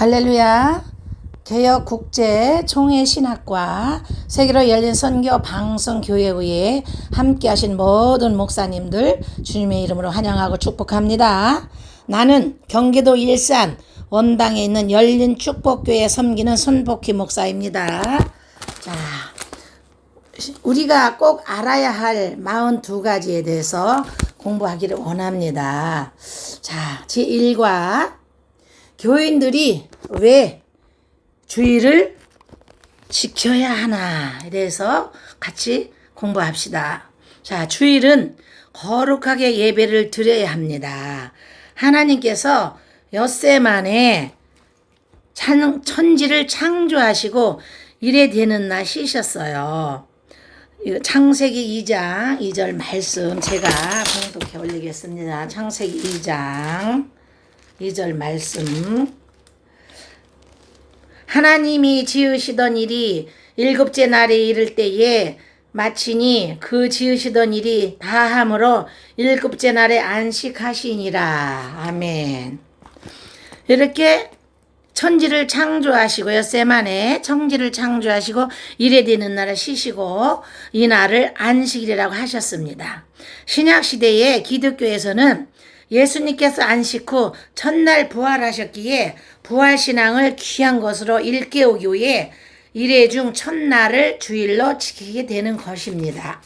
할렐루야. 개혁국제총회신학과 세계로 열린 선교 방송교회에 함께 하신 모든 목사님들 주님의 이름으로 환영하고 축복합니다. 나는 경기도 일산 원당에 있는 열린 축복교회에 섬기는 손복희 목사입니다. 자, 우리가 꼭 알아야 할 42가지에 대해서 공부하기를 원합니다. 자, 제1과 교인들이 왜 주의를 지켜야 하나에 대해서 같이 공부합시다. 자, 주일은 거룩하게 예배를 드려야 합니다. 하나님께서 엿새 만에 천지를 창조하시고 이래 되는 날 쉬셨어요. 창세기 2장 2절 말씀 제가 봉독해 올리겠습니다. 창세기 2장 2절 말씀. 하나님이 지으시던 일이 일곱째 날에 이를 때에 마치니 그 지으시던 일이 다함으로 일곱째 날에 안식하시니라. 아멘. 이렇게 천지를 창조하시고 엿새 만에 천지를 창조하시고 이래 되는 날을 쉬시고 이 날을 안식일이라고 하셨습니다. 신약시대의 기독교에서는 예수님께서 안식 후 첫날 부활하셨기에 부활신앙을 귀한 것으로 일깨우기 위해 일회 중 첫날을 주일로 지키게 되는 것입니다.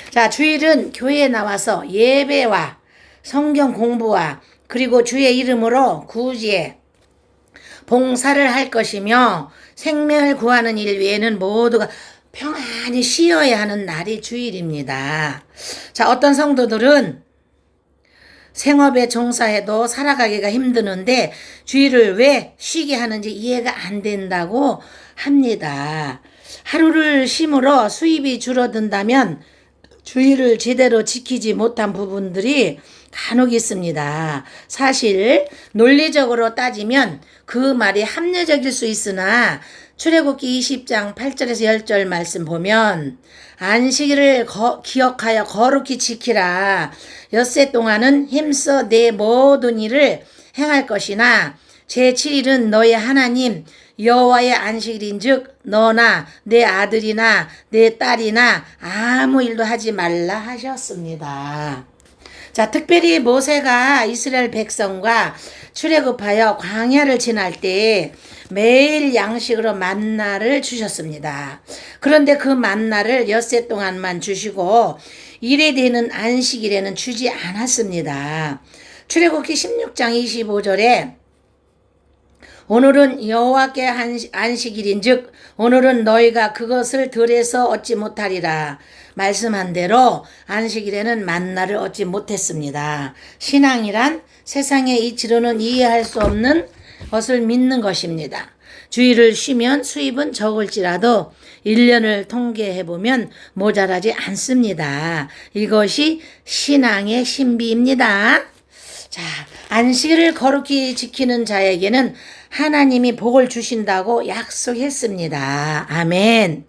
자, 주일은 교회에 나와서 예배와 성경 공부와 그리고 주의 이름으로 구제, 봉사를 할 것이며 생명을 구하는 일 외에는 모두가 평안히 쉬어야 하는 날이 주일입니다. 자, 어떤 성도들은 생업에 종사해도 살아가기가 힘드는데 주일을 왜 쉬게 하는지 이해가 안 된다고 합니다. 하루를 쉼으로 수입이 줄어든다면 주일을 제대로 지키지 못한 부분들이 간혹 있습니다. 사실 논리적으로 따지면 그 말이 합리적일 수 있으나 출애굽기 20장 8절에서 10절 말씀 보면 안식일을 기억하여 거룩히 지키라. 엿새 동안은 힘써 내 모든 일을 행할 것이나 제7일은 너의 하나님 여호와의 안식일인즉 너나 내 아들이나 내 딸이나 아무 일도 하지 말라 하셨습니다. 자, 특별히 모세가 이스라엘 백성과 출애굽하여 광야를 지날 때 매일 양식으로 만나를 주셨습니다. 그런데 그 만나를 엿새 동안만 주시고 일에 되는 안식일에는 주지 않았습니다. 출애굽기 16장 25절에 오늘은 여호와께 안식일인즉 오늘은 너희가 그것을 들에서 얻지 못하리라 말씀한 대로 안식일에는 만나를 얻지 못했습니다. 신앙이란 세상의 이치로는 이해할 수 없는 것을 믿는 것입니다. 주일을 쉬면 수입은 적을지라도 1년을 통계해보면 모자라지 않습니다. 이것이 신앙의 신비입니다. 자, 안식일을 거룩히 지키는 자에게는 하나님이 복을 주신다고 약속했습니다. 아멘.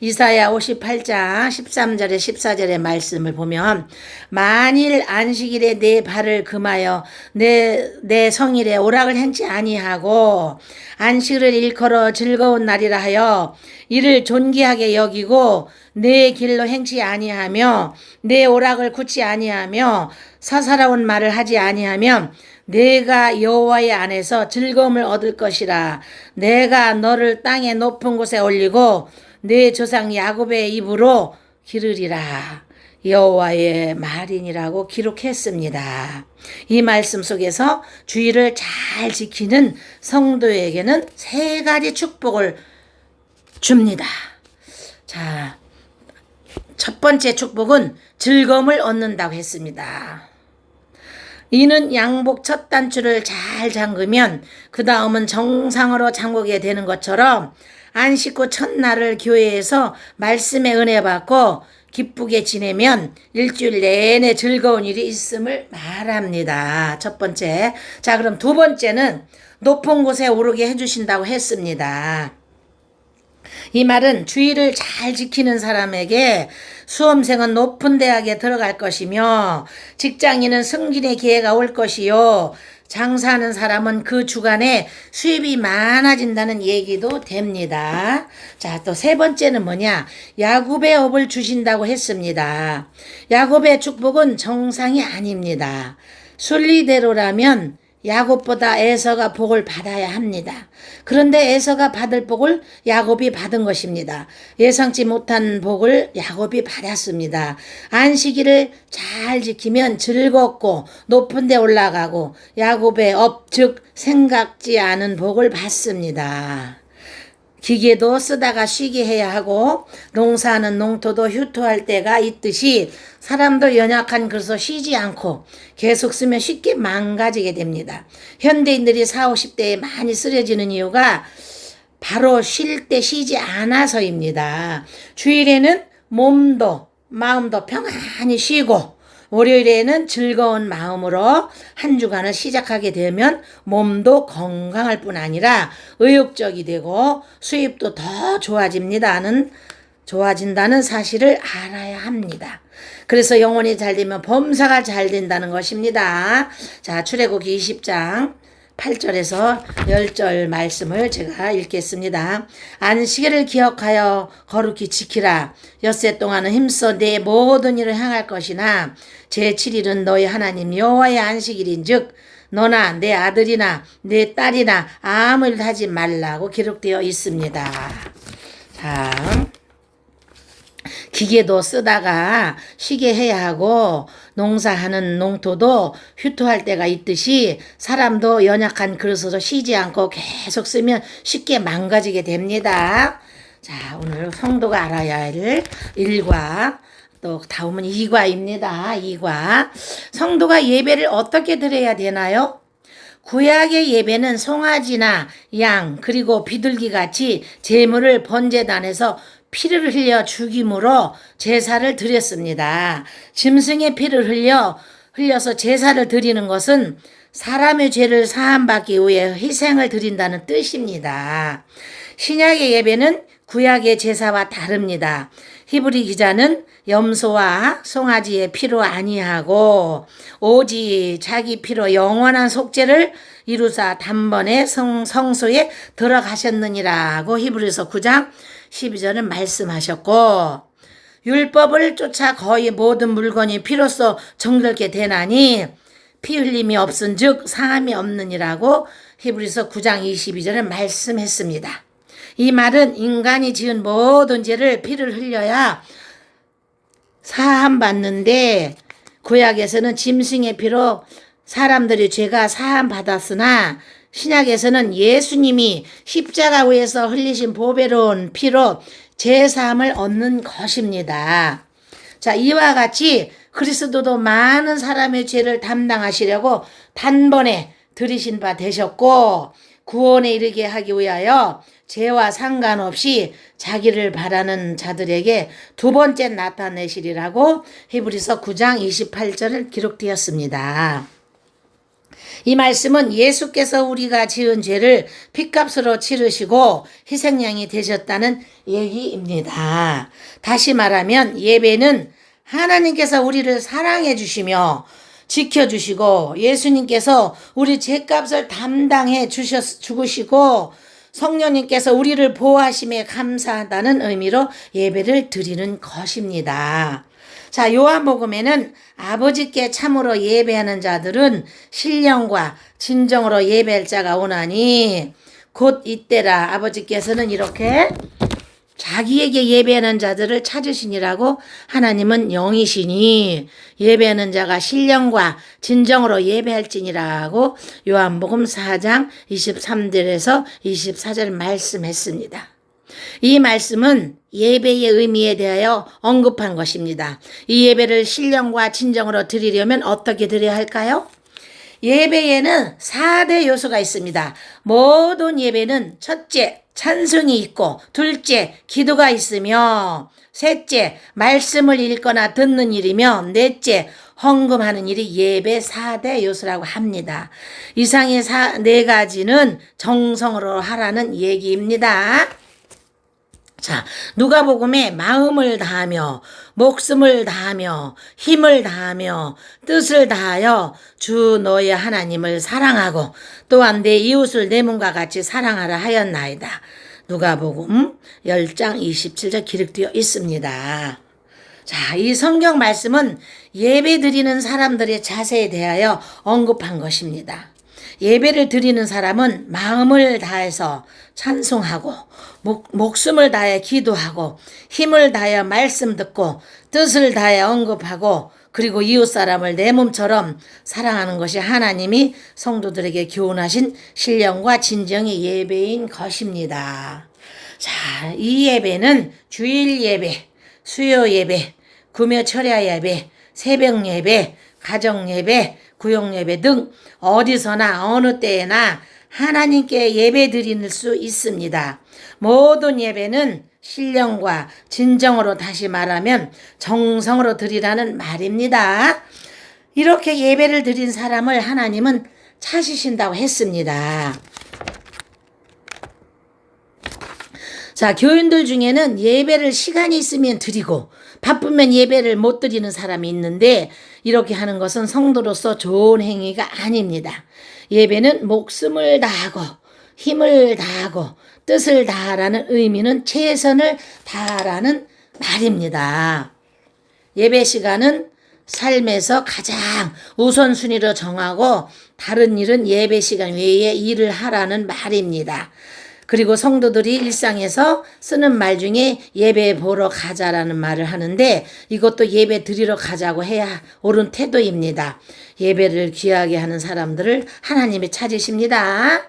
이사야 58장 13절에 14절의 말씀을 보면 만일 안식일에 내 발을 금하여 내 성일에 오락을 행치 아니하고 안식일을 일컬어 즐거운 날이라 하여 이를 존귀하게 여기고 내 길로 행치 아니하며 내 오락을 굳지 아니하며 사사로운 말을 하지 아니하면 내가 여호와의 안에서 즐거움을 얻을 것이라. 내가 너를 땅의 높은 곳에 올리고 내 조상 야곱의 입으로 기르리라. 여호와의 말이니라고 기록했습니다. 이 말씀 속에서 주일을 잘 지키는 성도에게는 3가지 축복을 줍니다. 자, 첫 번째 축복은 즐거움을 얻는다고 했습니다. 이는 양복 첫 단추를 잘 잠그면 그 다음은 정상으로 잠그게 되는 것처럼 안식 후 첫날을 교회에서 말씀의 은혜 받고 기쁘게 지내면 일주일 내내 즐거운 일이 있음을 말합니다. 첫 번째. 자, 그럼 두 번째는 높은 곳에 오르게 해주신다고 했습니다. 이 말은 주의를 잘 지키는 사람에게 수험생은 높은 대학에 들어갈 것이며 직장인은 승진의 기회가 올 것이요 장사하는 사람은 그 주간에 수입이 많아진다는 얘기도 됩니다. 자, 또 세 번째는 뭐냐? 야곱의 업을 주신다고 했습니다. 야곱의 축복은 정상이 아닙니다. 순리대로라면 야곱보다 에서가 복을 받아야 합니다. 그런데 에서가 받을 복을 야곱이 받은 것입니다. 예상치 못한 복을 야곱이 받았습니다. 안식일을 잘 지키면 즐겁고 높은 데 올라가고 야곱의 업, 즉 생각지 않은 복을 받습니다. 기계도 쓰다가 쉬게 해야 하고 농사하는 농토도 휴토할 때가 있듯이 사람도 연약한 그릇을 쉬지 않고 계속 쓰면 쉽게 망가지게 됩니다. 현대인들이 40, 50대에 많이 쓰러지는 이유가 바로 쉴 때 쉬지 않아서입니다. 주일에는 몸도 마음도 평안히 쉬고 월요일에는 즐거운 마음으로 한 주간을 시작하게 되면 몸도 건강할 뿐 아니라 의욕적이 되고 수입도 더 좋아진다는 사실을 알아야 합니다. 그래서 영혼이 잘 되면 범사가 잘 된다는 것입니다. 자, 출애굽기 20장 8절에서 10절 말씀을 제가 읽겠습니다. 안식일을 기억하여 거룩히 지키라. 엿새 동안은 힘써 내 모든 일을 행할 것이나 제7일은 너희 하나님 여호와의 안식일인즉 너나 내 아들이나 내 딸이나 아무 일도 하지 말라고 기록되어 있습니다. 자, 기계도 쓰다가 쉬게 해야 하고 농사하는 농토도 휴토할 때가 있듯이 사람도 연약한 그릇으로 쉬지 않고 계속 쓰면 쉽게 망가지게 됩니다. 자, 오늘 성도가 알아야 할 1과 또 다음은 2과입니다. 2과. 성도가 예배를 어떻게 드려야 되나요? 구약의 예배는 송아지나 양 그리고 비둘기 같이 제물을 번제단에서 피를 흘려 죽임으로 제사를 드렸습니다. 짐승의 피를 흘려서 제사를 드리는 것은 사람의 죄를 사함받기 위해 희생을 드린다는 뜻입니다. 신약의 예배는 구약의 제사와 다릅니다. 히브리 기자는 염소와 송아지의 피로 아니하고 오직 자기 피로 영원한 속죄를 이루사 단번에 성소에 들어가셨느니라고 히브리서 9장 12절은 말씀하셨고 율법을 쫓아 거의 모든 물건이 피로써 정결케 되나니 피 흘림이 없은즉 사함이 없느니라고 히브리서 9장 22절에 말씀했습니다. 이 말은 인간이 지은 모든 죄를 피를 흘려야 사함 받는데 구약에서는 짐승의 피로 사람들의 죄가 사함 받았으나 신약에서는 예수님이 십자가 위에서 흘리신 보배로운 피로 제사함을 얻는 것입니다. 자, 이와 같이 그리스도도 많은 사람의 죄를 담당하시려고 단번에 들이신 바 되셨고 구원에 이르게 하기 위하여 죄와 상관없이 자기를 바라는 자들에게 두 번째 나타내시리라고 히브리서 9장 28절을 기록되었습니다. 이 말씀은 예수께서 우리가 지은 죄를 핏값으로 치르시고 희생양이 되셨다는 얘기입니다. 다시 말하면 예배는 하나님께서 우리를 사랑해 주시며 지켜주시고 예수님께서 우리 죄값을 담당해 죽으시고 성령님께서 우리를 보호하심에 감사하다는 의미로 예배를 드리는 것입니다. 자, 요한복음에는 아버지께 참으로 예배하는 자들은 신령과 진정으로 예배할 자가 오나니 곧 이때라. 아버지께서는 이렇게 자기에게 예배하는 자들을 찾으시니라고 하나님은 영이시니 예배하는 자가 신령과 진정으로 예배할지니라고 요한복음 4장 23절에서 24절 말씀했습니다. 이 말씀은 예배의 의미에 대하여 언급한 것입니다. 이 예배를 신령과 진정으로 드리려면 어떻게 드려야 할까요? 예배에는 4대 요소가 있습니다. 모든 예배는 첫째, 찬송이 있고 둘째, 기도가 있으며 셋째, 말씀을 읽거나 듣는 일이며 넷째, 헌금하는 일이 예배 4대 요소라고 합니다. 이상의 4가지는 정성으로 하라는 얘기입니다. 자, 누가복음에 마음을 다하며 목숨을 다하며 힘을 다하며 뜻을 다하여 주 너의 하나님을 사랑하고 또한 내 이웃을 내 몸과 같이 사랑하라 하였나이다. 누가복음 10장 27절 기록되어 있습니다. 자, 이 성경 말씀은 예배 드리는 사람들의 자세에 대하여 언급한 것입니다. 예배를 드리는 사람은 마음을 다해서 찬송하고 목숨을 다해 기도하고 힘을 다하여 말씀 듣고 뜻을 다해 언급하고 그리고 이웃 사람을 내 몸처럼 사랑하는 것이 하나님이 성도들에게 교훈하신 신령과 진정의 예배인 것입니다. 자, 이 예배는 주일 예배, 수요 예배, 금요 철야 예배, 새벽 예배, 가정 예배, 구역 예배 등 어디서나 어느 때에나 하나님께 예배 드릴 수 있습니다. 모든 예배는 신령과 진정으로, 다시 말하면 정성으로 드리라는 말입니다. 이렇게 예배를 드린 사람을 하나님은 찾으신다고 했습니다. 자, 교인들 중에는 예배를 시간이 있으면 드리고 바쁘면 예배를 못 드리는 사람이 있는데 이렇게 하는 것은 성도로서 좋은 행위가 아닙니다. 예배는 목숨을 다하고 힘을 다하고 뜻을 다하라는 의미는 최선을 다하라는 말입니다. 예배 시간은 삶에서 가장 우선순위로 정하고 다른 일은 예배 시간 외에 일을 하라는 말입니다. 그리고 성도들이 일상에서 쓰는 말 중에 예배 보러 가자라는 말을 하는데 이것도 예배 드리러 가자고 해야 옳은 태도입니다. 예배를 귀하게 하는 사람들을 하나님이 찾으십니다.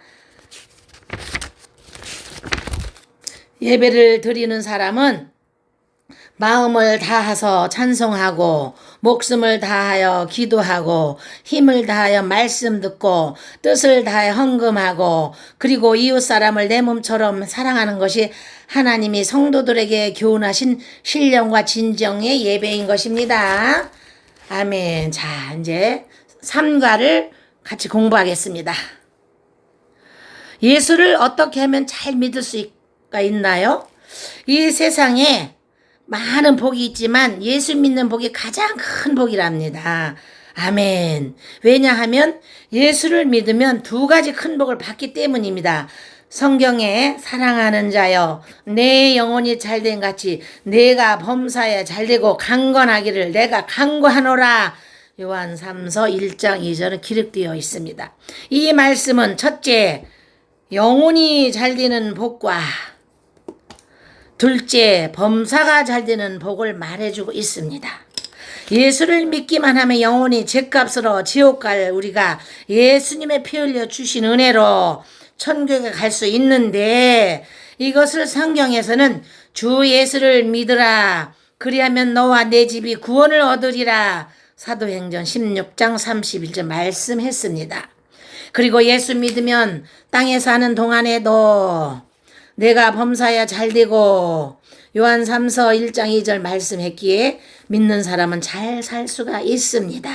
예배를 드리는 사람은 마음을 다해서 찬송하고 목숨을 다하여 기도하고 힘을 다하여 말씀 듣고 뜻을 다해 헌금하고 그리고 이웃 사람을 내 몸처럼 사랑하는 것이 하나님이 성도들에게 교훈하신 신령과 진정의 예배인 것입니다. 아멘. 자, 이제 3과를 같이 공부하겠습니다. 예수를 어떻게 하면 잘 믿을 수가 있나요? 이 세상에 많은 복이 있지만 예수 믿는 복이 가장 큰 복이랍니다. 아멘. 왜냐하면 예수를 믿으면 2가지 큰 복을 받기 때문입니다. 성경에 사랑하는 자여 내 영혼이 잘된 같이 내가 범사에 잘되고 강건하기를 내가 강구하노라. 요한 3서 1장 2절은 기록되어 있습니다. 이 말씀은 첫째, 영혼이 잘되는 복과 둘째, 범사가 잘되는 복을 말해주고 있습니다. 예수를 믿기만 하면 영혼이 죗값으로 지옥 갈 우리가 예수님의 피 흘려 주신 은혜로 천국에 갈 수 있는데 이것을 성경에서는 주 예수를 믿으라 그리하면 너와 내 집이 구원을 얻으리라 사도행전 16장 31절 말씀했습니다. 그리고 예수 믿으면 땅에 사는 동안에도 내가 범사야 잘되고 요한 3서 1장 2절 말씀했기에 믿는 사람은 잘 살 수가 있습니다.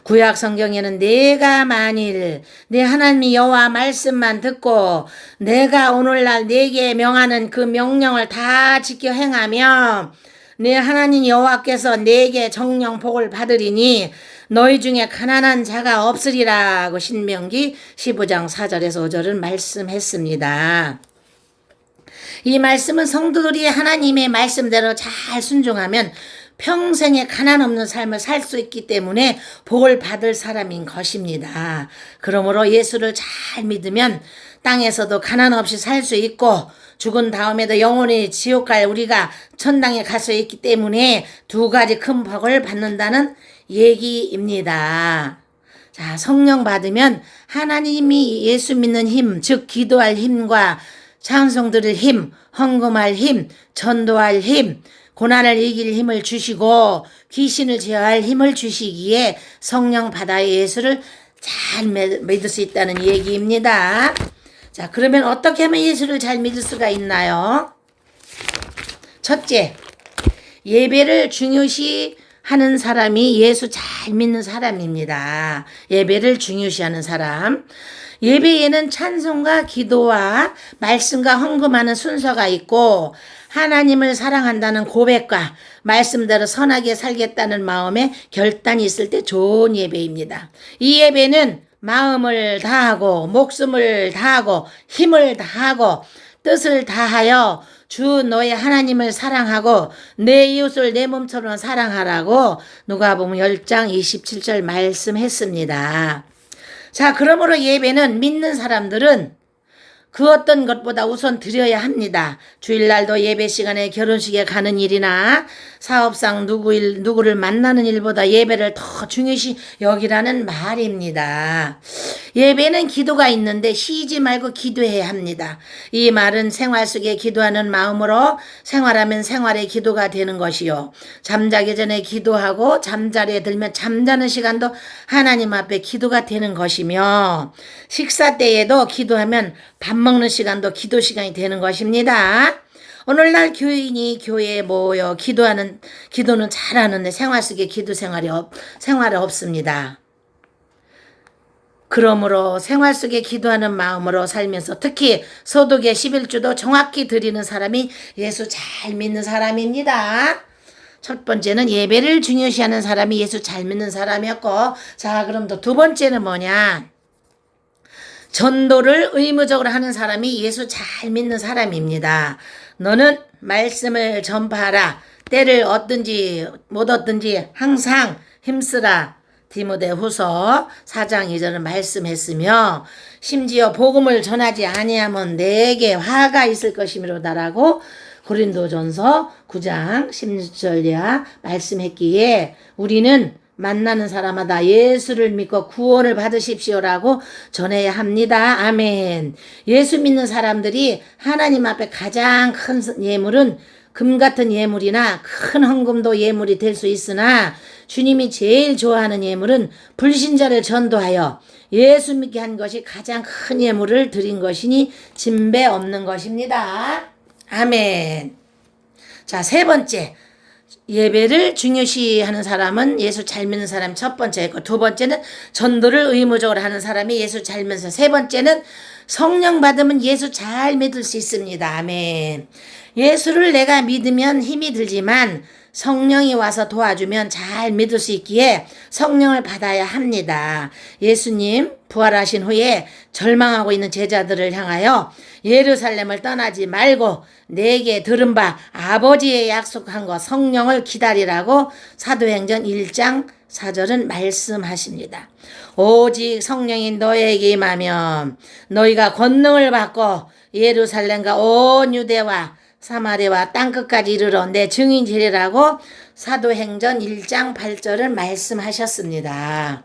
구약 성경에는 내가 만일 내 하나님 여호와 말씀만 듣고 내가 오늘날 내게 명하는 그 명령을 다 지켜 행하며 내 하나님 여호와께서 내게 정령 복을 받으리니 너희 중에 가난한 자가 없으리라고 신명기 15장 4절에서 5절은 말씀했습니다. 이 말씀은 성도들이 하나님의 말씀대로 잘 순종하면 평생에 가난 없는 삶을 살 수 있기 때문에 복을 받을 사람인 것입니다. 그러므로 예수를 잘 믿으면 땅에서도 가난 없이 살 수 있고 죽은 다음에도 영원히 지옥 갈 우리가 천당에 갈 수 있기 때문에 2가지 큰 복을 받는다는 얘기입니다. 자, 성령 받으면 하나님이 예수 믿는 힘, 즉 기도할 힘과 찬송 들을 힘, 헌금할 힘, 전도할 힘, 고난을 이길 힘을 주시고 귀신을 제어할 힘을 주시기에 성령 받아 예수를 잘 믿을 수 있다는 얘기입니다. 자, 그러면 어떻게 하면 예수를 잘 믿을 수가 있나요? 첫째, 예배를 중요시 하는 사람이 예수 잘 믿는 사람입니다. 예배를 중요시하는 사람. 예배에는 찬송과 기도와 말씀과 헌금하는 순서가 있고 하나님을 사랑한다는 고백과 말씀대로 선하게 살겠다는 마음의 결단이 있을 때 좋은 예배입니다. 이 예배는 마음을 다하고 목숨을 다하고 힘을 다하고 뜻을 다하여 주 너의 하나님을 사랑하고 내 이웃을 내 몸처럼 사랑하라고 누가복음 10장 27절 말씀했습니다. 자, 그러므로 예배는 믿는 사람들은 그 어떤 것보다 우선 드려야 합니다. 주일날도 예배 시간에 결혼식에 가는 일이나 사업상 누구를 만나는 일보다 예배를 더 중요시 여기라는 말입니다. 예배는 기도가 있는데 쉬지 말고 기도해야 합니다. 이 말은 생활 속에 기도하는 마음으로 생활하면 생활의 기도가 되는 것이요. 잠자기 전에 기도하고 잠자리에 들면 잠자는 시간도 하나님 앞에 기도가 되는 것이며 식사 때에도 기도하면 밥 먹는 시간도 기도 시간이 되는 것입니다. 오늘날 교인이 교회에 모여 기도는 잘하는데 생활 속에 기도 생활이 없습니다. 그러므로 생활 속에 기도하는 마음으로 살면서 특히 소득의 11주도 정확히 드리는 사람이 예수 잘 믿는 사람입니다. 첫 번째는 예배를 중요시하는 사람이 예수 잘 믿는 사람이었고, 자, 그럼 또 두 번째는 뭐냐? 전도를 의무적으로 하는 사람이 예수 잘 믿는 사람입니다. 너는 말씀을 전파하라. 때를 얻든지 못 얻든지 항상 힘쓰라. 디모데후서 4장 2절은 말씀했으며 심지어 복음을 전하지 아니하면 내게 화가 있을 것이므로다라고 고린도전서 9장 16절이야 말씀했기에 우리는 만나는 사람마다 예수를 믿고 구원을 받으십시오라고 전해야 합니다. 아멘. 예수 믿는 사람들이 하나님 앞에 가장 큰 예물은 금 같은 예물이나 큰 헌금도 예물이 될 수 있으나 주님이 제일 좋아하는 예물은 불신자를 전도하여 예수 믿게 한 것이 가장 큰 예물을 드린 것이니 진배 없는 것입니다. 아멘. 자, 세 번째. 예배를 중요시하는 사람은 예수 잘 믿는 사람이 첫 번째고 두 번째는 전도를 의무적으로 하는 사람이 예수 잘 믿는 세 번째는 성령 받으면 예수 잘 믿을 수 있습니다. 아멘. 예수를 내가 믿으면 힘이 들지만 성령이 와서 도와주면 잘 믿을 수 있기에 성령을 받아야 합니다. 예수님 부활하신 후에 절망하고 있는 제자들을 향하여 예루살렘을 떠나지 말고 내게 들은 바 아버지의 약속한 것 성령을 기다리라고 사도행전 1장 4절은 말씀하십니다. 오직 성령이 너에게 임하면 너희가 권능을 받고 예루살렘과 온 유대와 사마리아와 땅끝까지 이르러 내 증인 되리라고 사도행전 1장 8절을 말씀하셨습니다.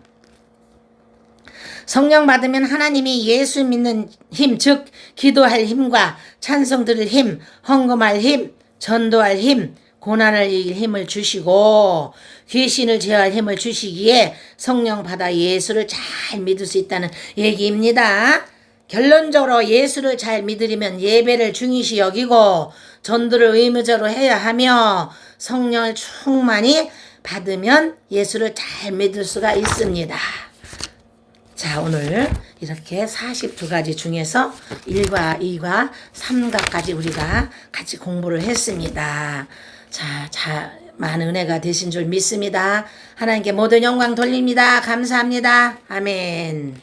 성령 받으면 하나님이 예수 믿는 힘, 즉 기도할 힘과 찬송 드릴 힘, 헌금할 힘, 전도할 힘, 고난을 이길 힘을 주시고 귀신을 제어할 힘을 주시기에 성령 받아 예수를 잘 믿을 수 있다는 얘기입니다. 결론적으로 예수를 잘 믿으려면 예배를 중요시 여기고 전도를 의무적으로 해야 하며 성령을 충만히 받으면 예수를 잘 믿을 수가 있습니다. 자, 오늘 이렇게 42가지 중에서 1과 2과 3과까지 우리가 같이 공부를 했습니다. 자, 많은 은혜가 되신 줄 믿습니다. 하나님께 모든 영광 돌립니다. 감사합니다. 아멘.